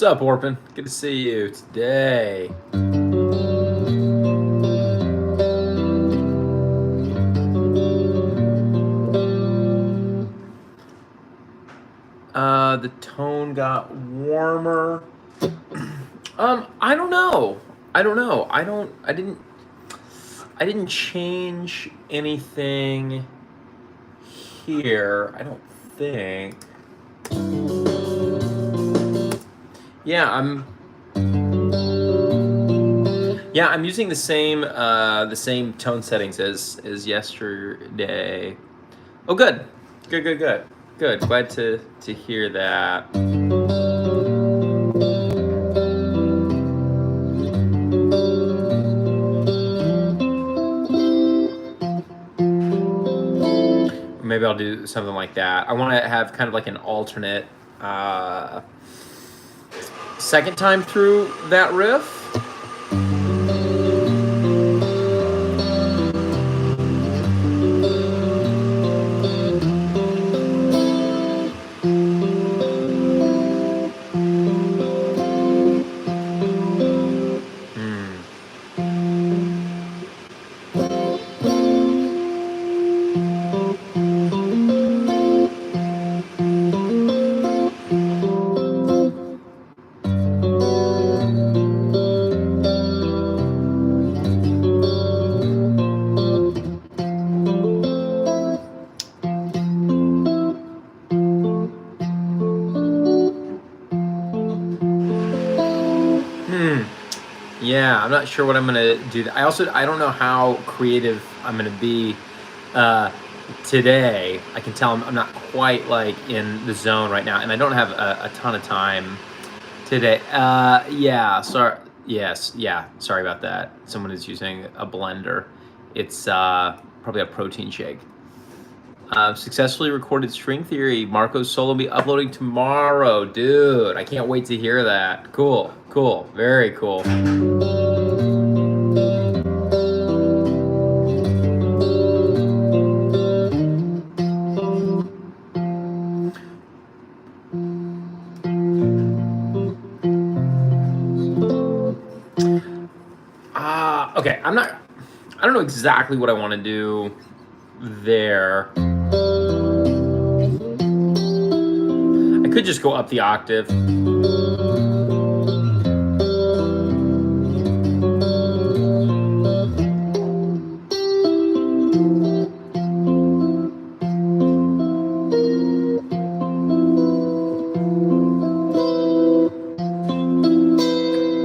What's up, Orpin? Good to see you today. The tone got warmer. I don't know. I didn't change anything here. I don't think. Yeah, I'm using the same tone settings as yesterday. Oh, good. Glad to hear that. Maybe I'll do something like that. I want to have kind of like an alternate second time through that riff. Yeah, I'm not sure what I'm gonna do. I don't know how creative I'm gonna be today. I can tell I'm not quite like in the zone right now, and I don't have a ton of time today. Sorry about that. Someone is using a blender. It's probably a protein shake. Successfully recorded string theory. Marco's solo will be uploading tomorrow. Dude, I can't wait to hear that. Cool. Very cool. Okay, I don't know exactly what I want to do there. I could just go up the octave.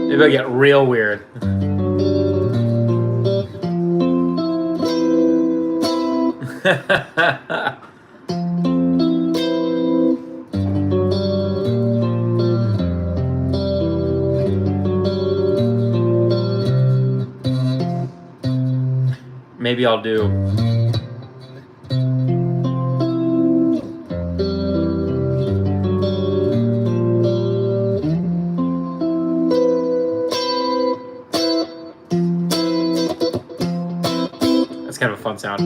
Maybe I get real weird. Maybe I'll do. That's kind of a fun sound.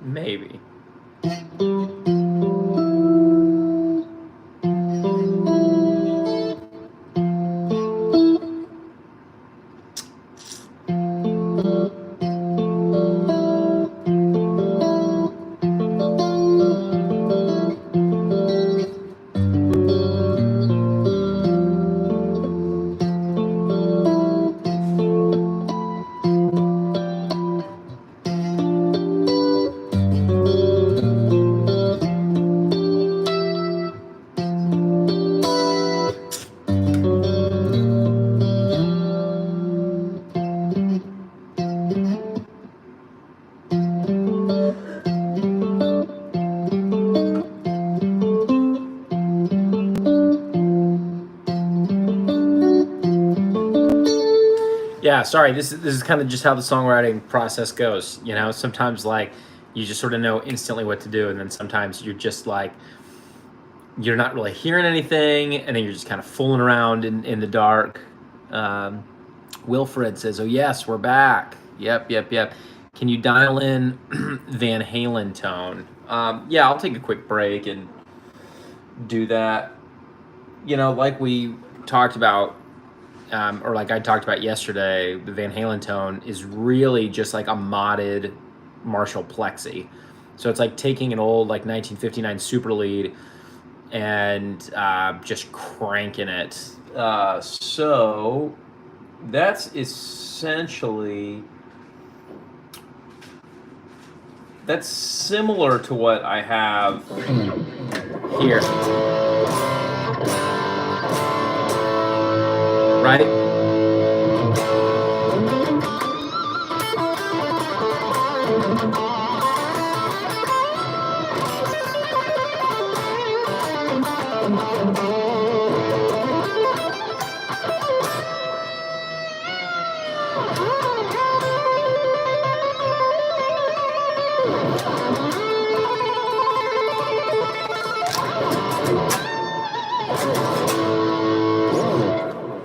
Maybe. Yeah, sorry. This is kind of just how the songwriting process goes. You know, sometimes like you just sort of know instantly what to do, and then sometimes you're just like you're not really hearing anything, and then you're just kind of fooling around in the dark. Um, Wilfred says, "Oh yes, we're back. Yep, yep, yep. Can you dial in Van Halen tone?" Yeah, I'll take a quick break and do that. You know, like we talked about, or like I talked about yesterday, the Van Halen tone is really just like a modded Marshall Plexi. So it's like taking an old like 1959 Super Lead and just cranking it. So that's essentially similar to what I have here, right?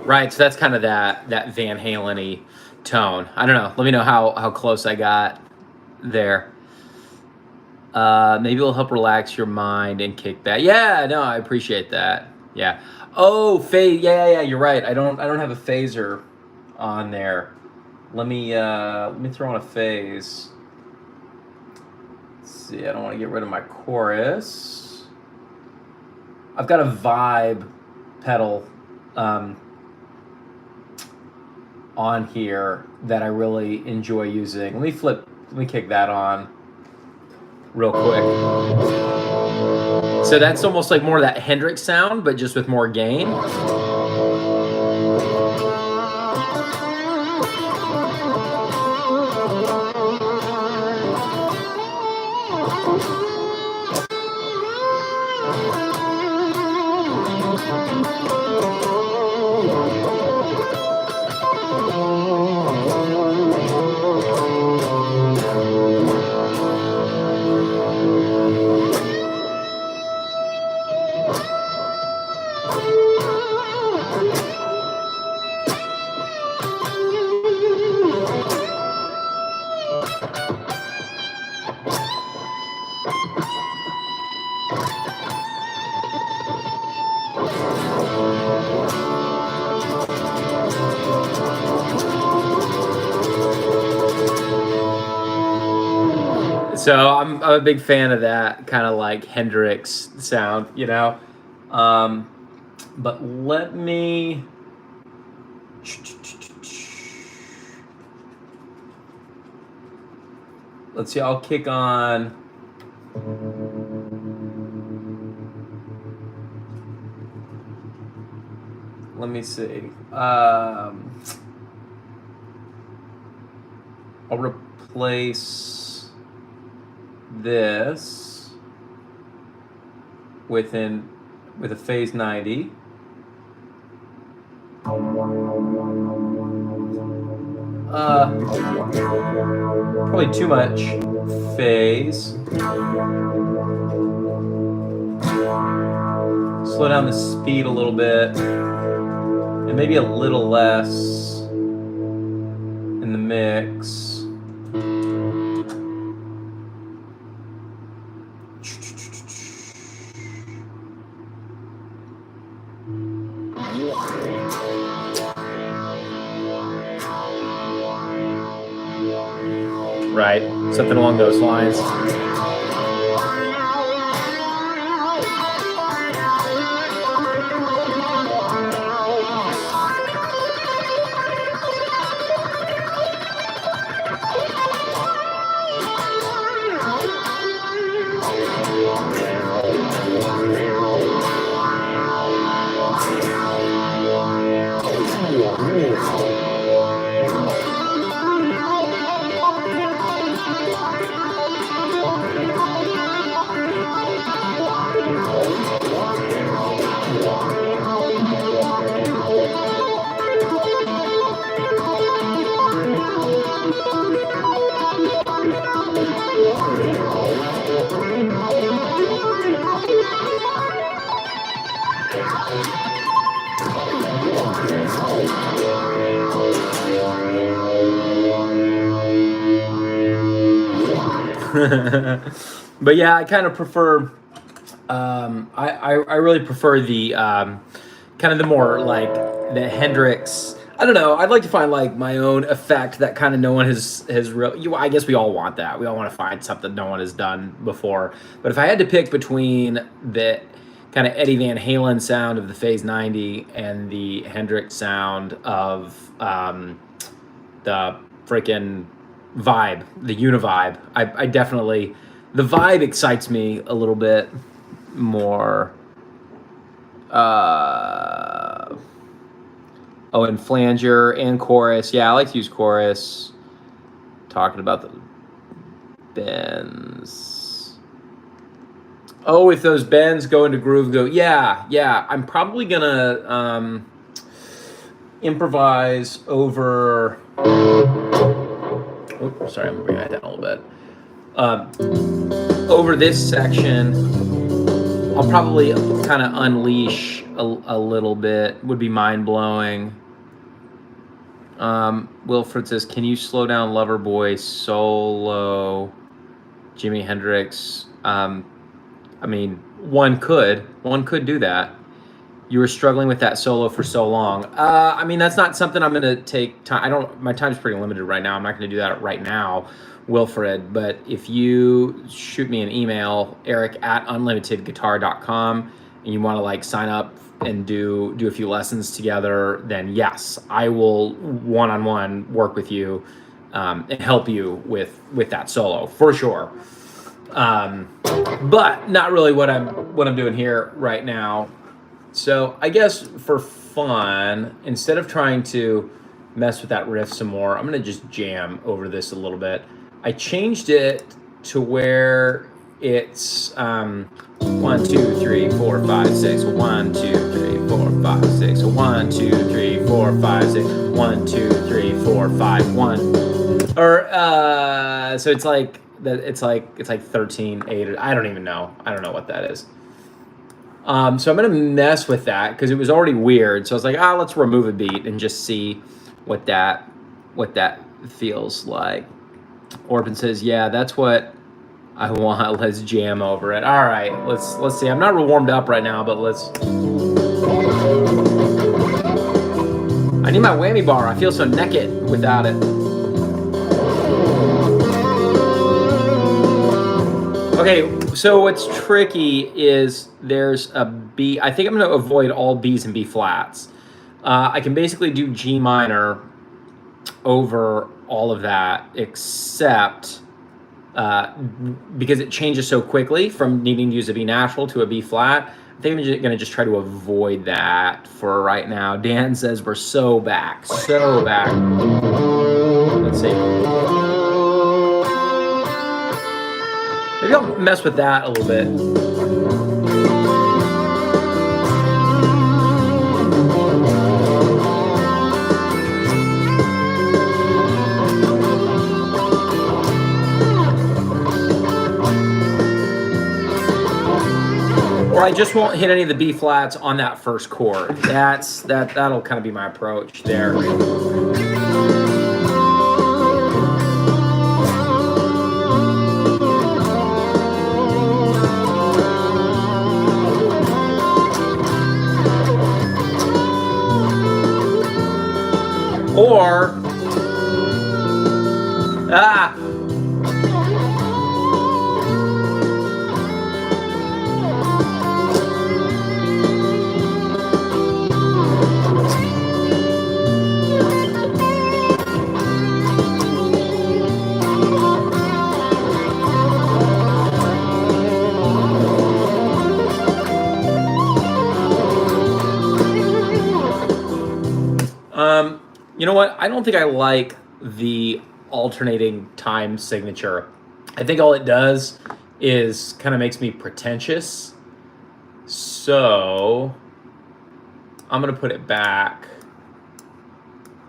Right, so that's kind of that Van Halen-y tone. I don't know. Let me know how close I got there. Maybe it'll help relax your mind and kick back. Yeah, no, I appreciate that. Yeah. Oh, phase. Yeah. You're right. I don't have a phaser on there. Let me throw on a phase. Let's see. I don't want to get rid of my chorus. I've got a vibe pedal on here that I really enjoy using. Let me kick that on real quick. So that's almost like more of that Hendrix sound, but just with more gain. So I'm a big fan of that kind of like Hendrix sound, you know. But let me. Let's see. I'll kick on. Let me see. I'll replace this with a phase 90. Probably too much phase. Slow down the speed a little bit, and maybe a little less in the mix. Right, something along those lines. But yeah, I kind of prefer. I really prefer the kind of the more like the Hendrix. I don't know. I'd like to find like my own effect that kind of no one has real. I guess we all want that. We all want to find something no one has done before. But if I had to pick between the kind of Eddie Van Halen sound of the Phase 90 and the Hendrix sound of the freaking vibe, the Univibe, I definitely the vibe excites me a little bit more. And flanger and chorus. Yeah, I like to use chorus. Talking about the bends. Oh, if those bends go into groove, go. Yeah. I'm probably gonna improvise over. Oh, sorry, I'm bringing that down a little bit. Over this section, I'll probably kind of unleash a little bit. Would be mind blowing. Wilfred says, "Can you slow down Loverboy solo, Jimi Hendrix?" I mean, one could do that. You were struggling with that solo for so long. I mean, that's not something I'm going to take time. My time's pretty limited right now. I'm not going to do that right now, Wilfred. But if you shoot me an email, eric@unlimitedguitar.com, and you want to like sign up and do a few lessons together, then yes, I will one-on-one work with you and help you with that solo for sure. But not really what I'm doing here right now. So I guess for fun, instead of trying to mess with that riff some more, I'm gonna just jam over this a little bit. I changed it to where it's 1, 2, 3, 4, 5, 6. 1, 2, 3, 4, 5, 6. 1, 2, 3, 4, 5, 6. 1, 2, 3, 4, 5, 1. Or so it's like that. It's like 13, 8. I don't even know. I don't know what that is. So I'm gonna mess with that because it was already weird. So I was like, let's remove a beat and just see what that feels like. Orpin says, yeah, that's what I want. Let's jam over it. All right, let's see. I'm not real warmed up right now, but let's. I need my whammy bar. I feel so naked without it. Okay, so what's tricky is there's a B. I think I'm going to avoid all Bs and B flats. I can basically do G minor over all of that, except because it changes so quickly from needing to use a B natural to a B flat. I think I'm going to just try to avoid that for right now. Dan says we're so back. Let's see. Maybe I'll mess with that a little bit. Or I just won't hit any of the B flats on that first chord. That'll kind of be my approach there. Or you know what? I don't think I like the alternating time signature. I think all it does is kind of makes me pretentious. So I'm going to put it back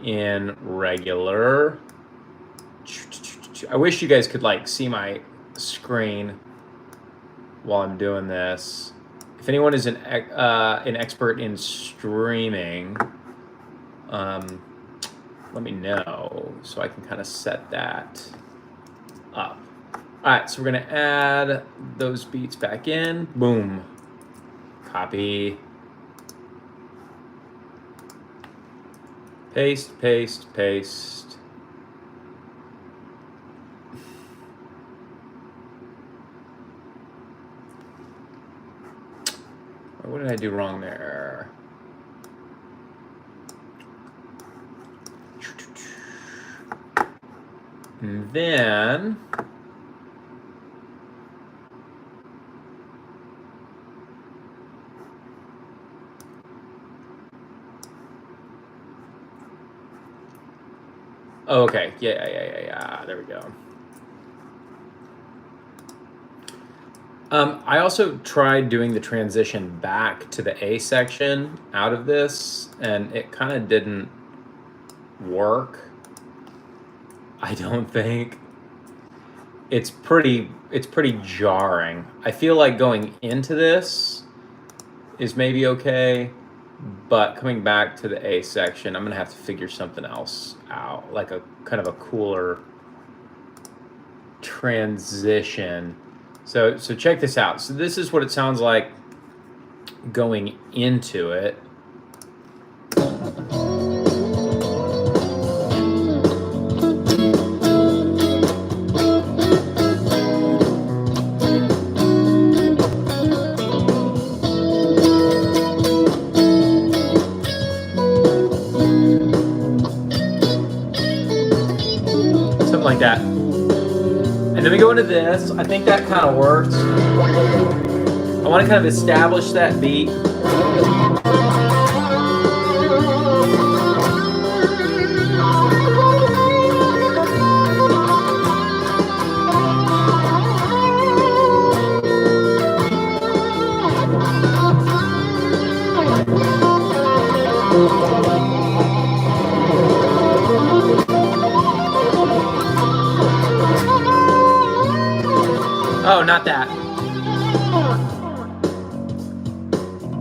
in regular. I wish you guys could like see my screen while I'm doing this. If anyone is an expert in streaming, let me know so I can kind of set that up. All right, so we're gonna add those beats back in. Boom. Copy. Paste, paste, paste. What did I do wrong there? And then okay, yeah. There we go. I also tried doing the transition back to the A section out of this, and it kind of didn't work. I don't think. It's pretty jarring. I feel like going into this is maybe okay, but coming back to the A section, I'm gonna have to figure something else out, like a kind of a cooler transition. So check this out. So this is what it sounds like going into it. Something like that. And then we go into this. I think that kind of works. I want to kind of establish that beat. Oh, not that.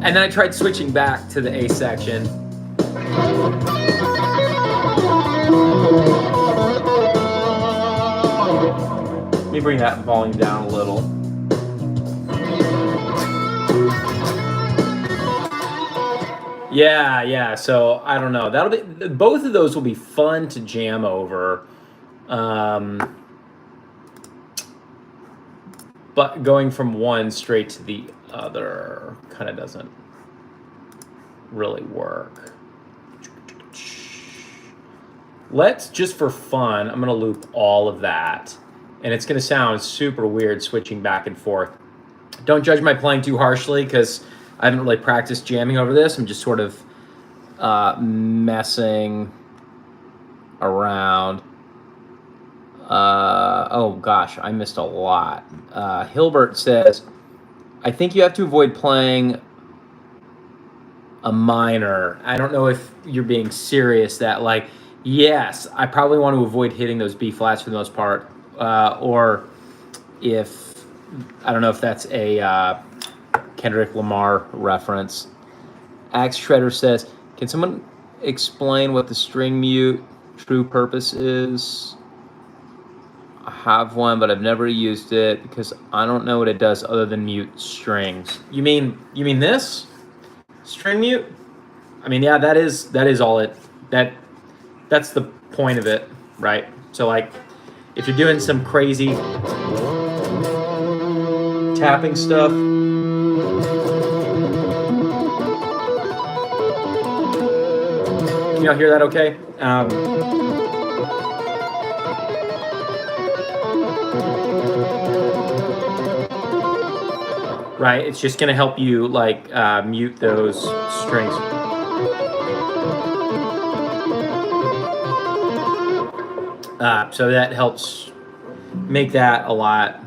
And then I tried switching back to the A section. Let me bring that volume down a little. Yeah. So I don't know. That'll be, both of those will be fun to jam over. But going from one straight to the other kind of doesn't really work. Let's, just for fun, I'm gonna loop all of that. And it's gonna sound super weird switching back and forth. Don't judge my playing too harshly because I haven't really practiced jamming over this. I'm just sort of messing around. Oh gosh, I missed a lot. Hilbert says, I think you have to avoid playing a minor. I don't know if you're being serious that, like, yes, I probably want to avoid hitting those B flats for the most part. Or if, I don't know if that's a Kendrick Lamar reference. Axe Shredder says, can someone explain what the string mute true purpose is? I have one, but I've never used it because I don't know what it does other than mute strings. You mean this? String mute? I mean, yeah, that is all it, that's the point of it, right? So like, if you're doing some crazy tapping stuff, can y'all hear that okay? Right, it's just gonna help you like mute those strings. So that helps make that a lot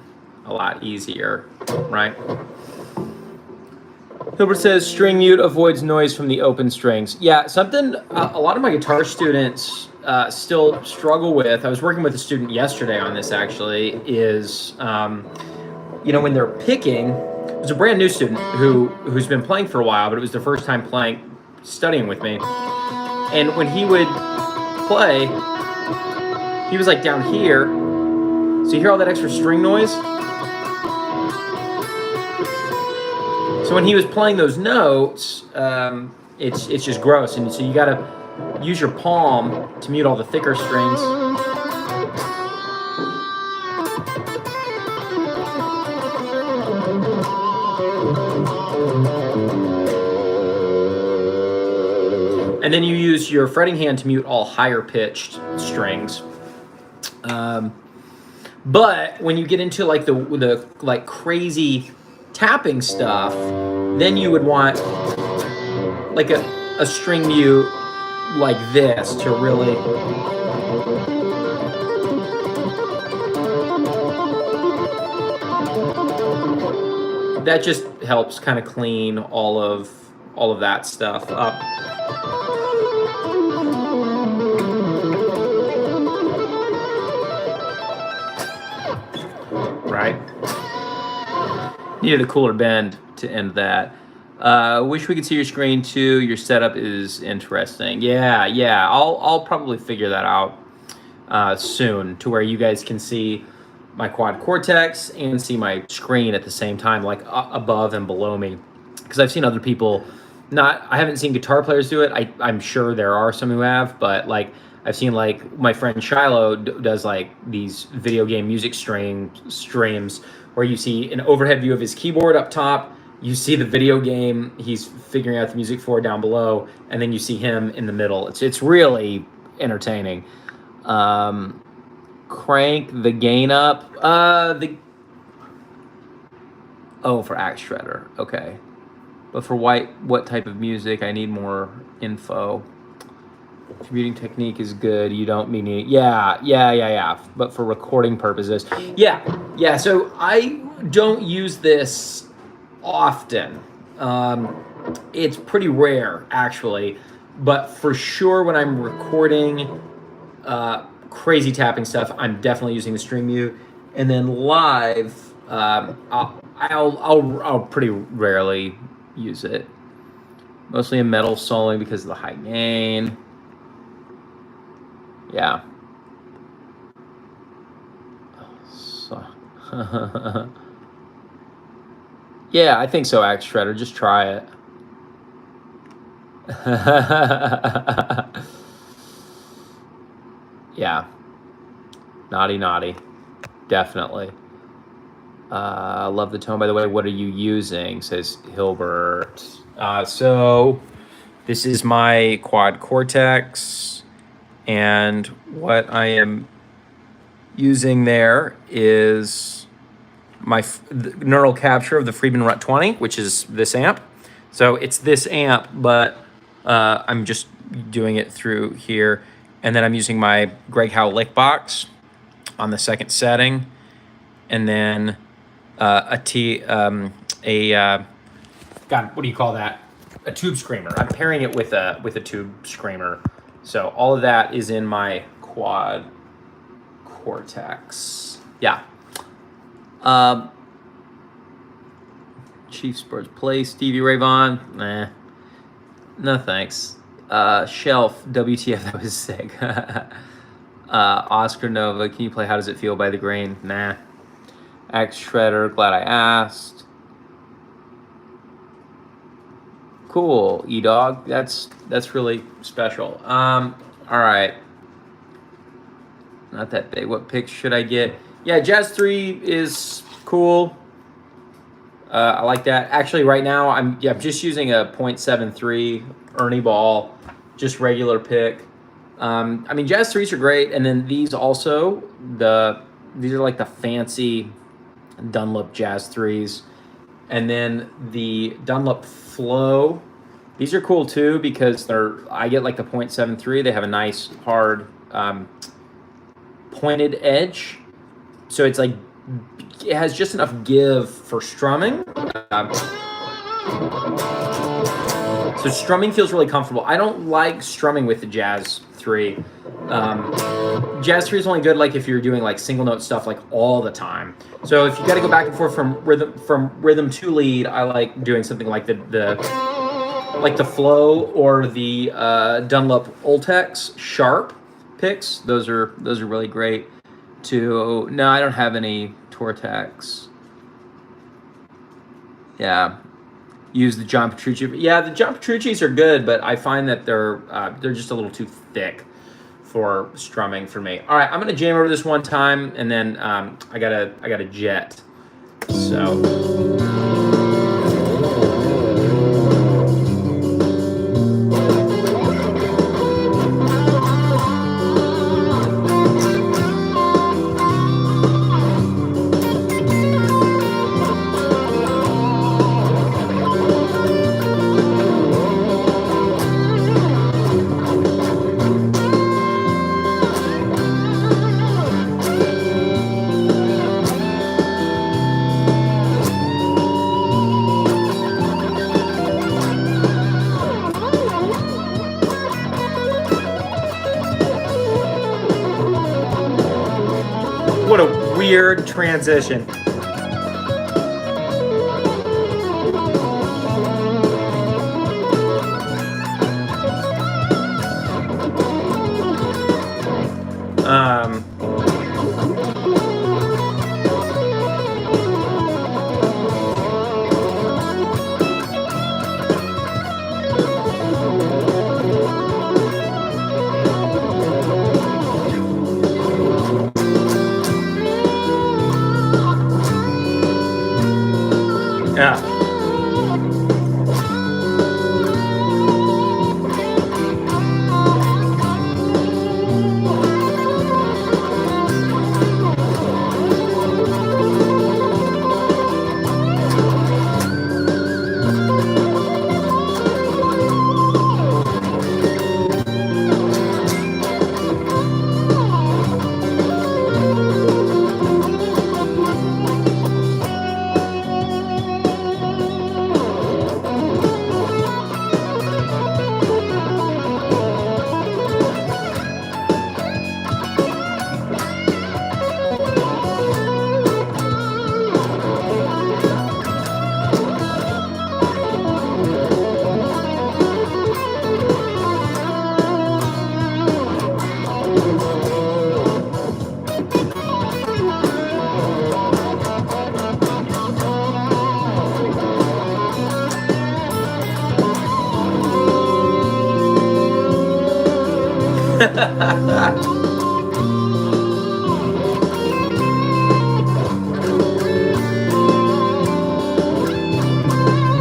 easier, right? Hilbert says string mute avoids noise from the open strings. Yeah, something a lot of my guitar students still struggle with. I was working with a student yesterday on this actually, is when they're picking, it was a brand new student who's been playing for a while, but it was their first time studying with me. And when he would play, he was like down here, So you hear all that extra string noise? So when he was playing those notes, it's just gross, and so you gotta use your palm to mute all the thicker strings. And then you use your fretting hand to mute all higher pitched strings. But when you get into like the like crazy tapping stuff, then you would want like a string mute like this to really that just helps kind of clean all of that stuff up. Right? Needed a cooler bend to end that. Wish we could see your screen too. Your setup is interesting. Yeah. I'll probably figure that out soon to where you guys can see my quad cortex and see my screen at the same time, like above and below me. Because I've seen other people, I haven't seen guitar players do it. I'm sure there are some who have, but like I've seen like my friend Shiloh does like these video game music streams where you see an overhead view of his keyboard up top, you see the video game he's figuring out the music for down below, and then you see him in the middle. It's really entertaining. Crank the gain up. For Axe Shredder. Okay. But for what type of music? I need more info. Muting technique is good. You don't mean it. Yeah. But for recording purposes. Yeah. So I don't use this often. It's pretty rare, actually. But for sure, when I'm recording crazy tapping stuff, I'm definitely using the string mute. And then live, I'll pretty rarely use it. Mostly in metal soloing because of the high gain. Yeah. So, yeah, I think so, Axe Shredder. Just try it. Yeah. Naughty. Definitely. Love the tone, by the way. What are you using? Says Hilbert. So this is my quad cortex, and what I am using there is my neural capture of the Friedman RUT 20, which is this amp. So it's this amp, but I'm just doing it through here. And then I'm using my Greg Howe lick box on the second setting. And then God, what do you call that? A tube screamer. I'm pairing it with a tube screamer. So all of that is in my quad cortex. Yeah. Chief Sports Play, Stevie Ray Vaughan. Nah. No thanks. Shelf, WTF, that was sick. Oscar Nova, can you play How Does It Feel by The Grain? Nah. Axe Shredder, glad I asked. Cool, E-Dog. That's really special. All right. Not that big. What picks should I get? Yeah, Jazz 3 is cool. I like that. Actually, right now, I'm just using a .73 Ernie Ball, just regular pick. I mean, Jazz 3s are great, and then these also, these are like the fancy Dunlop Jazz 3s. And then the Dunlop Flow, these are cool too because I get like the .73. They have a nice hard pointed edge. So it's like, it has just enough give for strumming. So strumming feels really comfortable. I don't like strumming with the Jazz 3. Jazz 3 is only good like if you're doing like single note stuff like all the time. So if you got to go back and forth from rhythm to lead, I like doing something like the Flow or the Dunlop Ultex Sharp picks. Those are really great to... No, I don't have any Tortex. Yeah. Use the John Petrucci. Yeah, the John Petrucci's are good, but I find that they're just a little too thick for strumming for me. All right, I'm gonna jam over this one time, and then I gotta jet. So. What a weird transition. Yeah.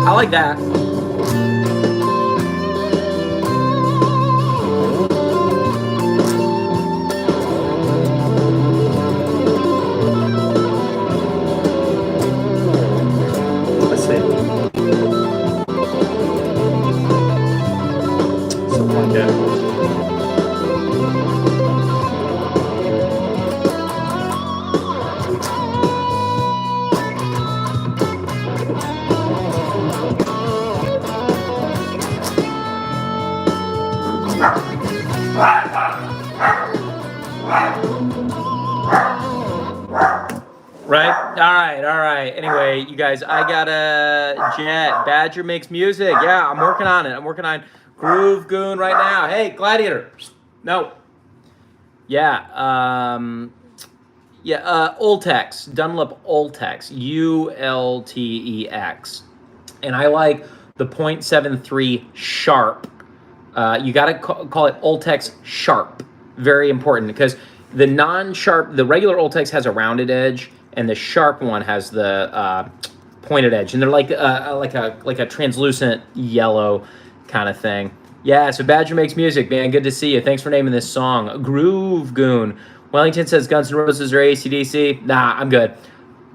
I like that. Let's see. Something like that. Right? All right. Anyway, you guys, I got a jet. Badger makes music. Yeah, I'm working on it. I'm working on Groove Goon right now. Hey, Gladiator. No. Yeah. Ultex. Dunlop Ultex. Ultex. And I like the .73 sharp. You got to call it Ultex sharp. Very important, because the non-sharp, the regular Ultex has a rounded edge, and the sharp one has the pointed edge, and they're like a translucent yellow kind of thing. Yeah, so Badger makes music, man. Good to see you. Thanks for naming this song. Groove Goon. Wellington says Guns N' Roses or AC/DC. Nah, I'm good.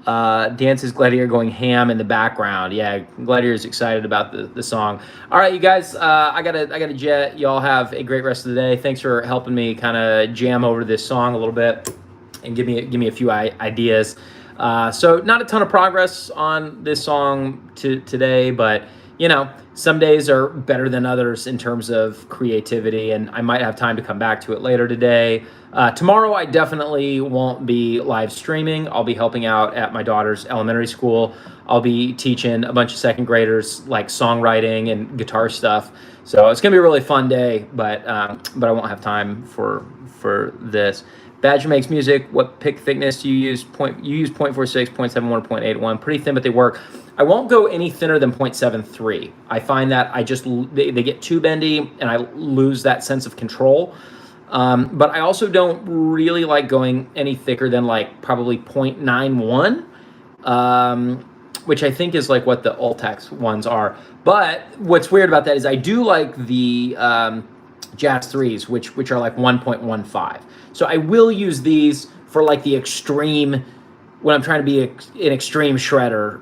Dan says Gladiator going ham in the background. Yeah, Gladiator's excited about the song. All right, you guys, I gotta jet. Y'all have a great rest of the day. Thanks for helping me kind of jam over this song a little bit and give me a few ideas. So not a ton of progress on this song today, but you know, some days are better than others in terms of creativity, and I might have time to come back to it later today. Tomorrow I definitely won't be live streaming. I'll be helping out at my daughter's elementary school. I'll be teaching a bunch of second graders like songwriting and guitar stuff. So it's gonna be a really fun day, but I won't have time for this. Badger makes music. What pick thickness do you use? You use 0.46, 0.71, 0.81. Pretty thin, but they work. I won't go any thinner than 0.73. I find that they get too bendy, and I lose that sense of control. But I also don't really like going any thicker than like probably 0.91, which I think is like what the Ultex ones are. But what's weird about that is I do like the Jazz 3s, which are like 1.15. So I will use these for like the extreme, when I'm trying to be an extreme shredder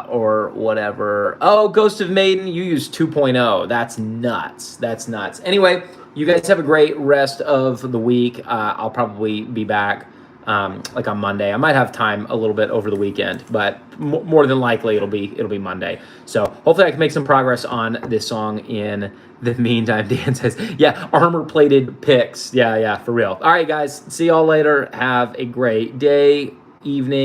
or whatever. Oh, Ghost of Maiden, you use 2.0. That's nuts. That's nuts. Anyway, you guys have a great rest of the week. I'll probably be back like on Monday. I might have time a little bit over the weekend, but more than likely it'll be Monday. So hopefully I can make some progress on this song in the meantime. Dan says, yeah, armor-plated picks. Yeah, for real. All right, guys. See y'all later. Have a great day, evening.